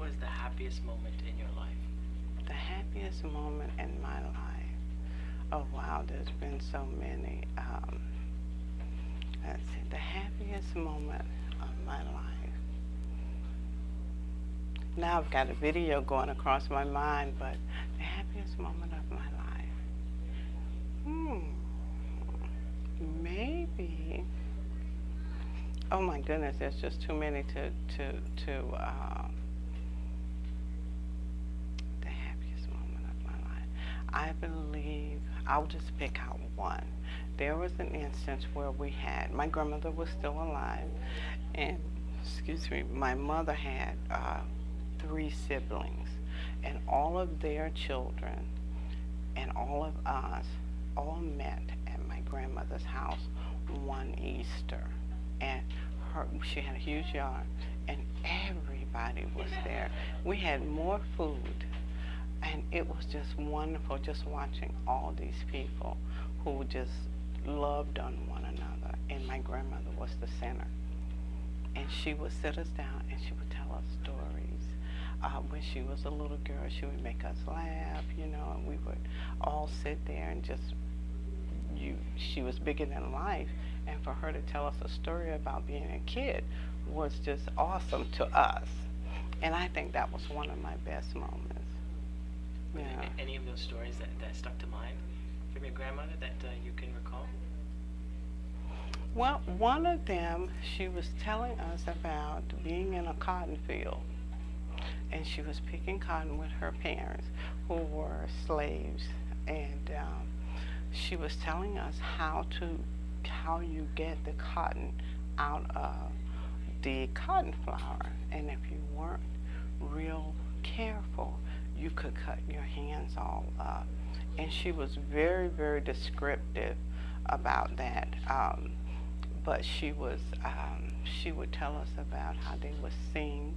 was the happiest moment in your life? The happiest moment in my life. Oh wow, there's been so many. Let's see, the happiest moment of my life. Now I've got a video going across my mind, but the happiest moment of my life. Maybe. Oh my goodness, there's just too many to the happiest moment of my life. I believe I'll just pick out one. There was an instance where my grandmother was still alive, and excuse me, my mother had 3 siblings, and all of their children and all of us all met at my grandmother's house one Easter. And she had a huge yard, and everybody was there. We had more food, and it was just wonderful just watching all these people who just loved on one another. And my grandmother was the center. And she would sit us down and she would tell us stories. When she was a little girl, she would make us laugh, and we would all sit there and she was bigger than life. And for her to tell us a story about being a kid was just awesome to us. And I think that was one of my best moments. Yeah. Any of those stories that stuck to mind from your grandmother that you can recall? Well, one of them, she was telling us about being in a cotton field. And she was picking cotton with her parents, who were slaves. And she was telling us how you get the cotton out of the cotton flower. And if you weren't real careful, you could cut your hands all up. And she was very, very descriptive about that. But she would tell us about how they would sing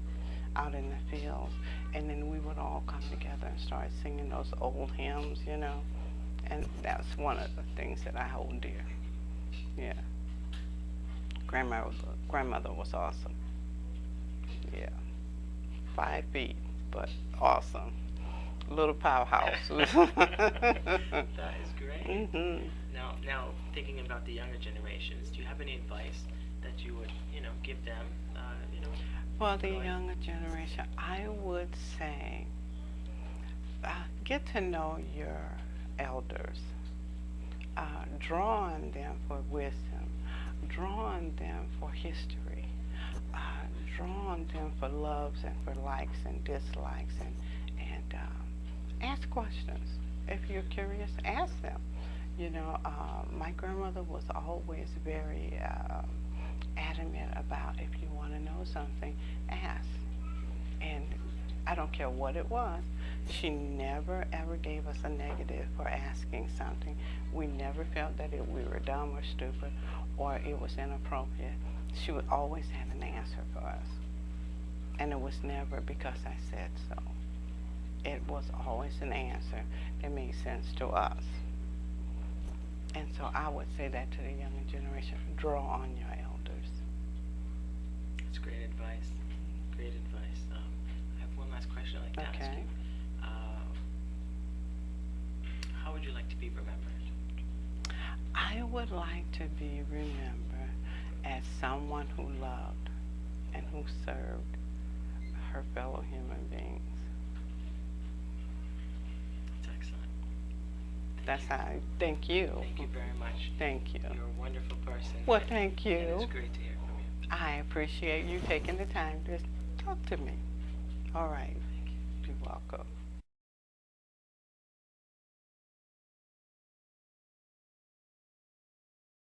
out in the fields, and then we would all come together and start singing those old hymns, and that's one of the things that I hold dear. Yeah. Grandmother was awesome. Yeah. 5 feet, but awesome. Little powerhouse. That is great. Mm-hmm. Now, thinking about the younger generations, do you have any advice that you would, give them? For the younger generation, I would say, get to know your elders. Draw on them for wisdom. Draw on them for history. Draw on them for loves and for likes and dislikes, and ask questions. If you're curious, ask them. My grandmother was always very adamant about, if you want to know something, ask. And I don't care what it was. She never ever gave us a negative for asking something. We never felt that we were dumb or stupid or it was inappropriate. She would always have an answer for us. And it was never because I said so. It was always an answer that made sense to us. And so I would say that to the younger generation, draw on your elders. That's great advice. Great advice. I have one last question I'd like to ask you. How would you like to be remembered? I would like to be remembered as someone who loved and who served her fellow human beings. That's excellent. That's how I thank you. Thank you very much. Thank you. You're a wonderful person. Well, thank you. And it's great to hear from you. I appreciate you taking the time to talk to me. All right. Thank you. You're welcome.